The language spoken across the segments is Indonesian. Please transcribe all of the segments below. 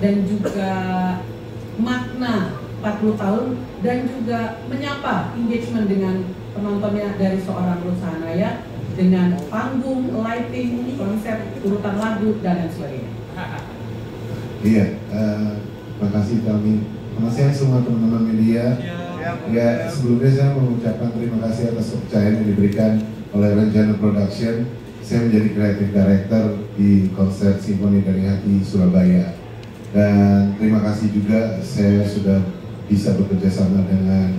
dan juga makna 40 tahun dan juga menyapa engagement dengan penontonnya dari seorang Ruth Sahanaya dengan panggung, lighting, konsep, urutan lagu dan lain sebagainya. Iya, terima kasih kami. Terima kasih semua teman-teman media. Ya, sebelumnya saya mengucapkan terima kasih atas kepercayaan yang diberikan oleh Rencana Production. Saya menjadi Creative Director di konser Simfoni dari Hati Surabaya. Dan terima kasih juga saya sudah bisa bekerja sama dengan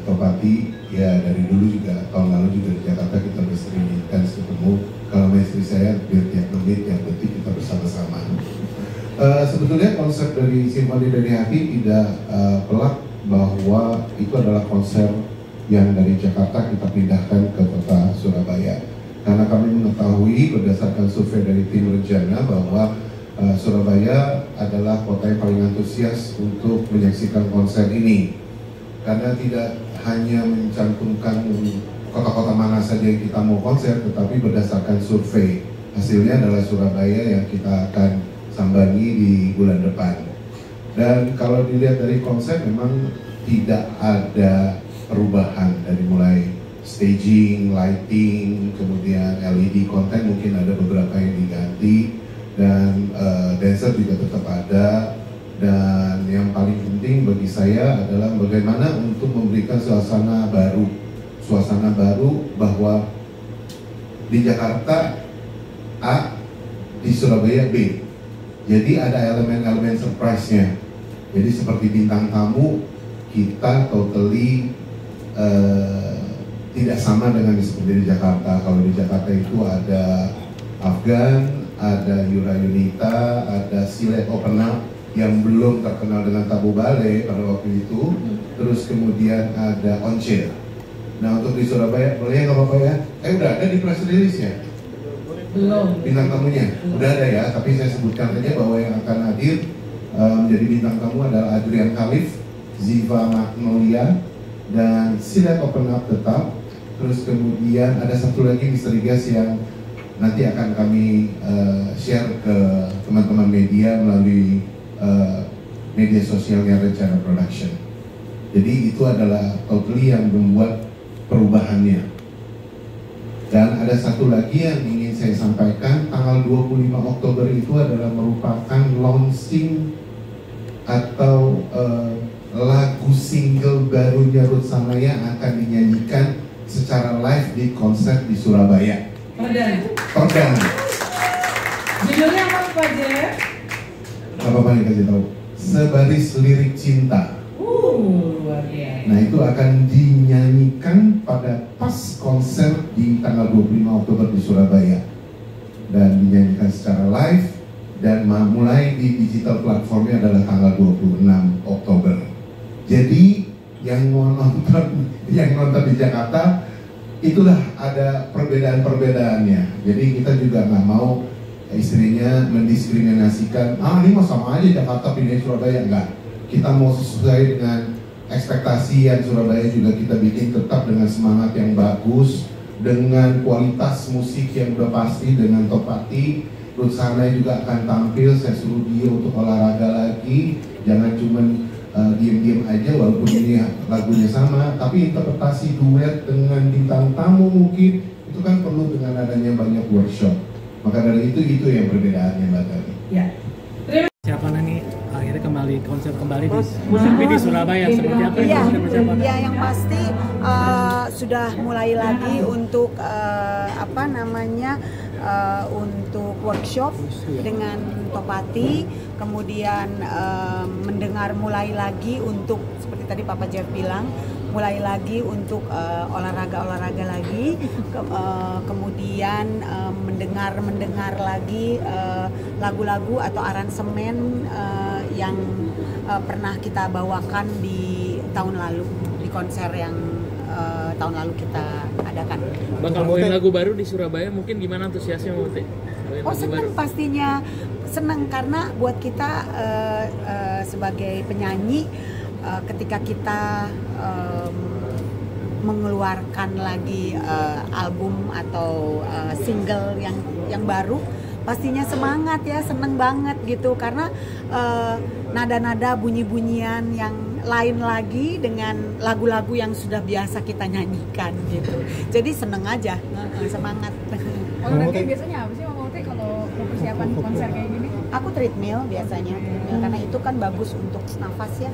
Topati. Ya, dari dulu juga, tahun lalu juga di Jakarta kita bersering intens ketemu. Kalau sama istri saya, tiap menit, tiap detik kita bersama-sama. Sebetulnya konsep dari Simfoni dari Hati tidak pelak bahwa itu adalah konser yang dari Jakarta kita pindahkan ke kota Surabaya. Karena kami mengetahui berdasarkan survei dari tim Rencana bahwa Surabaya adalah kota yang paling antusias untuk menyaksikan konser ini. Karena tidak hanya mencantumkan kota-kota mana saja yang kita mau konser, tetapi berdasarkan survei. Hasilnya adalah Surabaya yang kita akan sambangi di bulan depan. Dan kalau dilihat dari konsep memang tidak ada perubahan dari mulai staging, lighting, kemudian LED konten mungkin ada beberapa yang diganti dan dancer juga tetap ada. Dan yang paling penting bagi saya adalah bagaimana untuk memberikan suasana baru bahwa di Jakarta A, di Surabaya B. Jadi ada elemen-elemen surprise-nya. Jadi seperti bintang tamu kita totally tidak sama dengan seperti di Jakarta. Kalau di Jakarta itu ada Afgan, ada Yura Yunita, ada Silet Open Up yang belum terkenal dengan Tabu Bale pada waktu itu. Terus kemudian ada Once. Nah untuk di Surabaya, boleh nggak apa-apa ya? Udah ada di press release ya? Belum. Bintang tamunya? Udah ada ya, tapi saya sebutkan saja bahwa yang akan hadir menjadi bintang tamu adalah Adrian Khalif, Ziva Magnolia, dan Silet Open Up tetap. Terus kemudian ada satu lagi misteri guest yang nanti akan kami share ke teman-teman media melalui media sosialnya Rencana Production. Jadi itu adalah totally yang membuat perubahannya. Dan ada satu lagi yang ingin saya sampaikan, tanggal 25 Oktober itu adalah merupakan launching atau lagu single barunya Ruth Sahanaya akan dinyanyikan secara live di konser di Surabaya. Perdana. Judulnya apa Pak Jeff? Apa yang kasih tahu? Sebaris Lirik Cinta. Luar biasa. Nah itu akan dinyanyikan pada pas konser di tanggal 25 Oktober di Surabaya. Dan dinyanyikan secara live dan mulai di digital platformnya adalah tanggal 26 Oktober. Jadi yang nonton di Jakarta itulah ada perbedaan-perbedaannya. Jadi kita juga nggak mau istrinya mendiskriminasikan, ini mah sama aja Jakarta pindah Surabaya. Enggak, kita mau sesuai dengan ekspektasi yang Surabaya juga kita bikin tetap dengan semangat yang bagus, dengan kualitas musik yang udah pasti, dengan Topati. Ruth Sahanaya juga akan tampil, saya suruh dia untuk olahraga lagi, jangan cuman diem-diem aja walaupun ini lagunya sama, tapi interpretasi duet dengan bintang tamu mungkin itu kan perlu dengan adanya banyak workshop. Maka dari itu yang perbedaannya Mbak Tari. Ya. Siapa nih akhirnya kembali konser kembali di Surabaya seperti apa yang sudah persiapan? Ya yang pasti sudah mulai lagi untuk untuk workshop dengan Topati, kemudian mendengar mulai lagi untuk seperti tadi Papa Jeff bilang, mulai lagi untuk olahraga lagi, kemudian mendengar lagi lagu-lagu atau aransemen yang pernah kita bawakan di tahun lalu di konser yang tahun lalu kita adakan. Bakal bawain lagu baru di Surabaya, mungkin gimana antusiasnya Mbak Uti? Senang pastinya, senang karena buat kita sebagai penyanyi ketika kita mengeluarkan lagi album atau single yang baru, pastinya semangat ya, seneng banget gitu karena nada-nada bunyi-bunyian yang lain lagi dengan lagu-lagu yang sudah biasa kita nyanyikan gitu. Jadi seneng aja, semangat. Olahraga biasanya apa sih Mama Uti kalau persiapan konser kayak gini? Aku treadmill biasanya, karena itu kan bagus untuk nafas ya.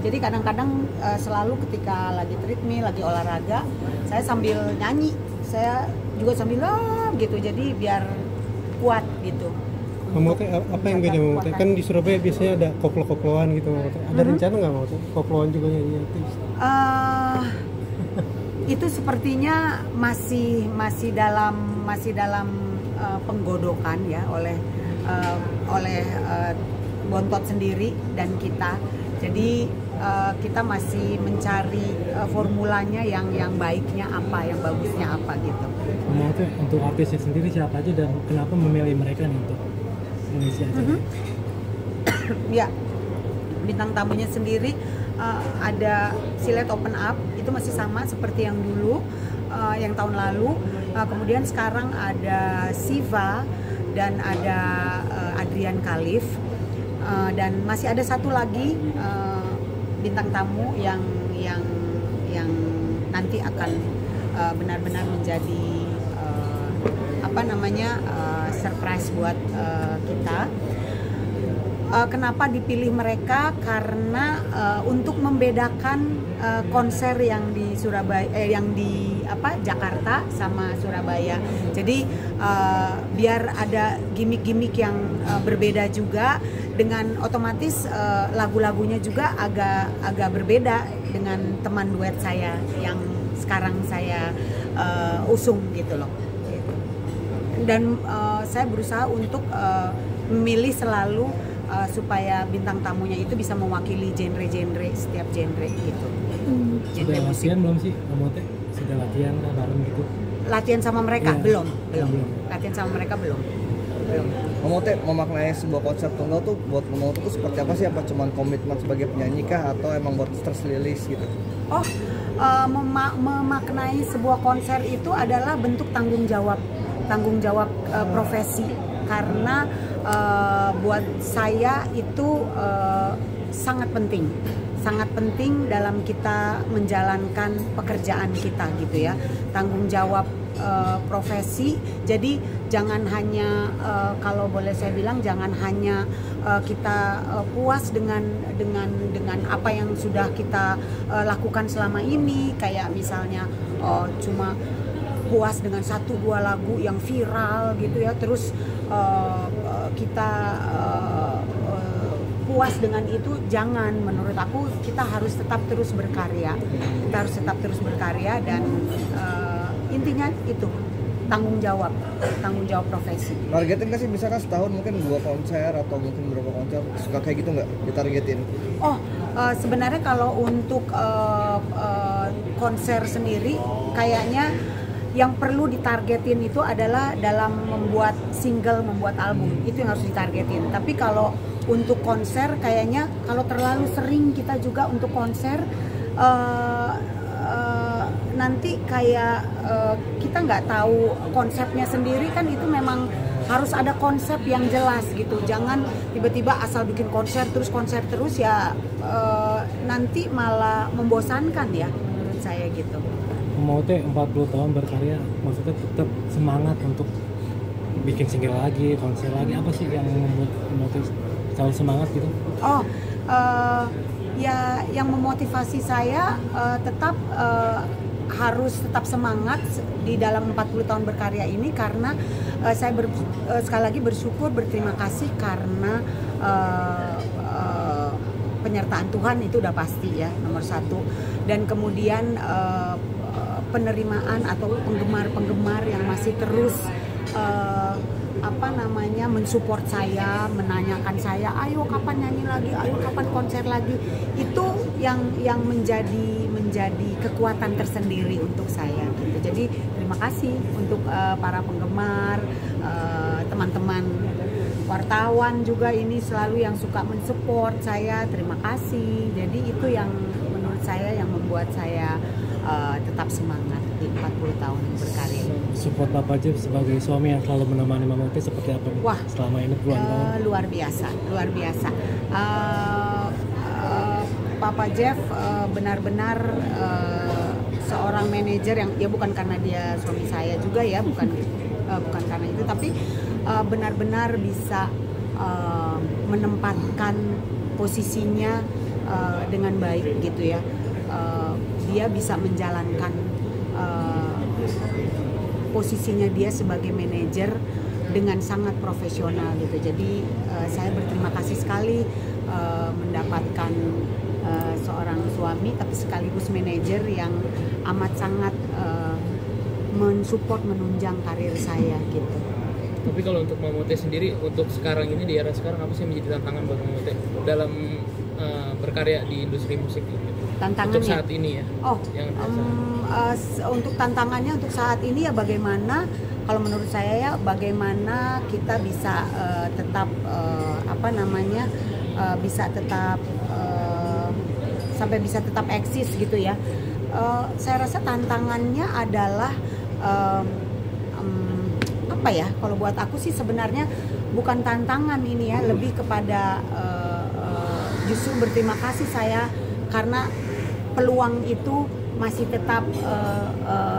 Jadi kadang-kadang selalu ketika lagi treadmill, lagi olahraga, saya sambil nyanyi, saya juga sambil gitu. Jadi biar kuat gitu. Mama Uti, apa yang beda Mama Uti? Kan di Surabaya biasanya ada koplo-koploan gitu Mama Uti. Ada rencana nggak Mama Uti? Koploan juga nyanyi artis? Itu sepertinya masih dalam penggodokan ya oleh Bontot sendiri dan kita. Jadi kita masih mencari formulanya yang baiknya apa, yang bagusnya apa gitu. Mama Uti, untuk artisnya sendiri siapa aja dan kenapa memilih mereka nih untuk mengisi acara? Ya, bintang tamunya sendiri ada Silet Open Up, itu masih sama seperti yang dulu, yang tahun lalu. Kemudian sekarang ada Siva dan ada Adrian Khalif, dan masih ada satu lagi bintang tamu yang nanti akan benar-benar menjadi surprise buat kita. Kenapa dipilih mereka? Karena untuk membedakan konser yang di Surabaya, yang di Jakarta sama Surabaya. Jadi biar ada gimmick-gimmick yang berbeda juga, dengan otomatis lagu-lagunya juga agak berbeda dengan teman duet saya yang sekarang saya usung gitu loh. Dan saya berusaha untuk memilih selalu supaya bintang tamunya itu bisa mewakili genre-genre, setiap genre gitu. Sudah latihan belum sih Mama Uti? Sudah latihan bareng gitu? Latihan sama mereka? Iya. Belum. Belum. Latihan sama mereka belum. Mama Uti memaknai sebuah konser tunggal tuh buat Mama Uti tuh seperti apa sih? Apa cuman komitmen sebagai penyanyi kah atau emang buat terlilis gitu? Memaknai sebuah konser itu adalah bentuk tanggung jawab profesi, karena buat saya itu sangat penting dalam kita menjalankan pekerjaan kita gitu ya, tanggung jawab profesi. Jadi jangan hanya kalau boleh saya bilang, jangan hanya kita puas dengan apa yang sudah kita lakukan selama ini, kayak misalnya cuma puas dengan 1-2 lagu yang viral gitu ya, terus kita puas dengan itu. Jangan, menurut aku kita harus tetap terus berkarya, dan intinya itu tanggung jawab profesi. Targetin nggak sih, misalkan setahun mungkin 2 konser atau mungkin berapa konser, suka kayak gitu nggak ditargetin? Sebenarnya kalau untuk konser sendiri kayaknya yang perlu ditargetin itu adalah dalam membuat single, membuat album, itu yang harus ditargetin. Tapi kalau untuk konser kayaknya kalau terlalu sering kita juga untuk konser, nanti kayak kita nggak tahu konsepnya sendiri kan. Itu memang harus ada konsep yang jelas gitu. Jangan tiba-tiba asal bikin konser terus ya, nanti malah membosankan ya menurut saya gitu. Mama Uti 40 tahun berkarya, maksudnya tetap semangat untuk bikin single lagi, konser lagi. Apa sih yang membuat Mama Uti selalu semangat gitu? Ya yang memotivasi saya tetap harus tetap semangat di dalam 40 tahun berkarya ini, karena saya sekali lagi berterima kasih karena penyertaan Tuhan itu udah pasti ya, nomor 1. Dan kemudian penerimaan atau penggemar yang masih terus mensupport saya, menanyakan saya, ayo kapan nyanyi lagi, ayo kapan konser lagi. Itu yang menjadi kekuatan tersendiri untuk saya gitu. Jadi terima kasih untuk para penggemar, teman-teman wartawan juga ini selalu yang suka mensupport saya. Terima kasih. Jadi itu yang menurut saya yang membuat saya tetap semangat di 40 tahun berkarya. Support Papa Jeff sebagai suami yang selalu menemani Mama Uti seperti apa nih? Wah, selama ini puluhan tahun. luar biasa. Papa Jeff benar-benar seorang manajer yang ya bukan karena dia suami saya juga ya, bukan karena itu, tapi benar-benar bisa menempatkan posisinya dengan baik gitu ya. Dia bisa menjalankan posisinya dia sebagai manajer dengan sangat profesional gitu. Jadi saya berterima kasih sekali mendapatkan seorang suami tapi sekaligus manajer yang amat sangat mensupport, menunjang karir saya gitu. Tapi kalau untuk Mama Uti sendiri, untuk sekarang ini di era sekarang apa sih yang menjadi tantangan buat Mama Uti dalam berkarya di industri musik gitu? Tantangannya Untuk saat ini ya? Untuk tantangannya untuk saat ini ya bagaimana, kalau menurut saya ya bagaimana kita bisa tetap bisa tetap sampai bisa tetap eksis gitu ya. Saya rasa tantangannya adalah apa ya, kalau buat aku sih sebenarnya bukan tantangan ini ya, lebih kepada justru berterima kasih saya karena peluang itu masih tetap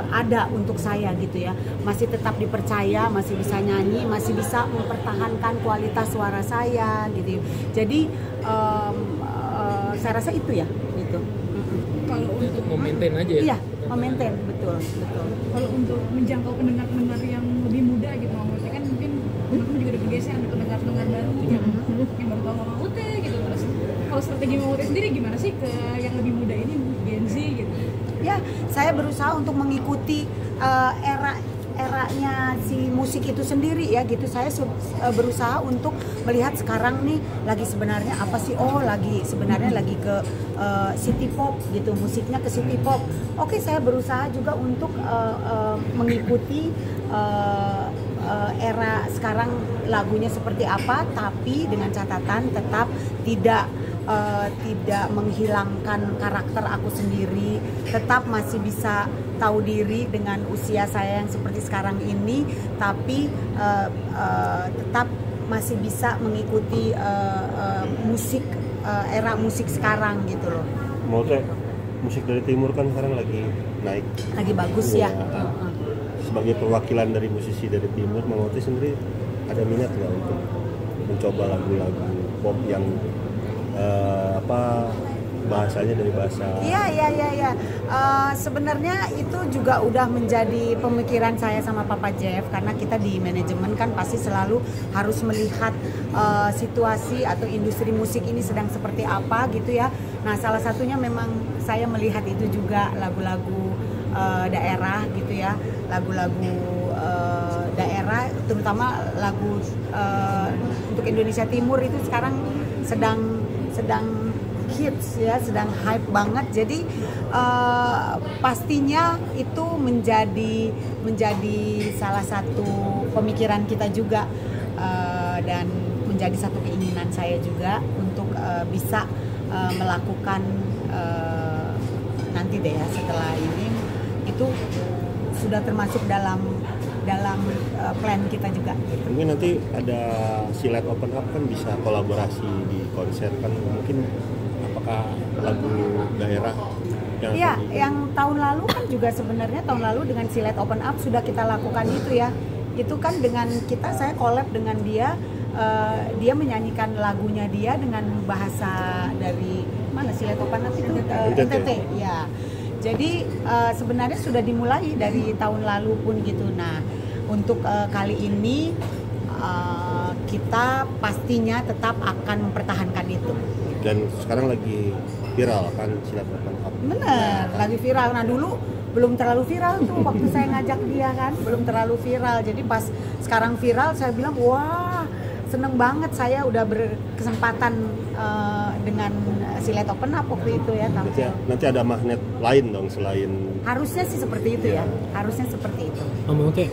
ada untuk saya gitu ya, masih tetap dipercaya, masih bisa nyanyi, masih bisa mempertahankan kualitas suara saya gitu. Jadi saya rasa itu ya gitu. Kalau untuk memaintain aja ya? Iya, memaintain, betul. Kalau untuk menjangkau pendengar-pendengar yang lebih muda gitu, Mama Uti kan mungkin teman-teman juga udah bergeser ada pendengar-pendengar baru yang baru tahu Mama Uti gitu. Terus kalau strategi Mama Uti sendiri gimana sih ke yang lebih muda ini, Gen Z gitu? Ya, saya berusaha untuk mengikuti eranya si musik itu sendiri ya gitu. Saya berusaha untuk melihat sekarang nih lagi sebenarnya apa sih, sebenarnya lagi ke city pop gitu, musiknya ke city pop. Oke, saya berusaha juga untuk mengikuti era sekarang lagunya seperti apa, tapi dengan catatan tetap tidak menghilangkan karakter aku sendiri, tetap masih bisa tahu diri dengan usia saya yang seperti sekarang ini, tapi tetap masih bisa mengikuti era musik sekarang gitu loh. Musik dari timur kan sekarang lagi naik, lagi bagus ya. Sebagai perwakilan dari musisi dari timur, Mama Uti sendiri ada minat nggak untuk mencoba lagu-lagu pop yang bahasanya dari bahasa? Iya. Sebenarnya itu juga udah menjadi pemikiran saya sama Papa Jeff, karena kita di manajemen kan pasti selalu harus melihat situasi atau industri musik ini sedang seperti apa gitu ya. Nah, salah satunya memang saya melihat itu juga lagu-lagu daerah gitu ya, lagu-lagu daerah, terutama lagu untuk Indonesia Timur itu sekarang sedang hits ya, sedang hype banget. Jadi pastinya itu menjadi salah satu pemikiran kita juga, dan menjadi satu keinginan saya juga untuk bisa melakukan nanti deh ya, setelah ini itu sudah termasuk dalam plan kita juga gitu. Mungkin nanti ada Silet Open Up kan bisa kolaborasi di konser kan, mungkin apakah lagu daerah yang tahun lalu kan juga sebenarnya tahun lalu dengan Silet Open Up sudah kita lakukan itu ya. Itu kan dengan saya collab dengan dia, dia menyanyikan lagunya dia dengan bahasa dari mana, Silet Open Up itu NTT ya. Jadi sebenarnya sudah dimulai dari tahun lalu pun gitu. Nah, untuk kali ini kita pastinya tetap akan mempertahankan itu. Dan sekarang lagi viral kan Silet Open Up. Bener, lagi viral. Nah, dulu belum terlalu viral tuh waktu saya ngajak dia kan, belum terlalu viral. Jadi pas sekarang viral saya bilang, wah seneng banget, saya udah berkesempatan dengan Silet Open Up waktu itu ya. Nanti ada magnet lain dong selain. Harusnya sih seperti itu ya, harusnya seperti itu. Mama Uti,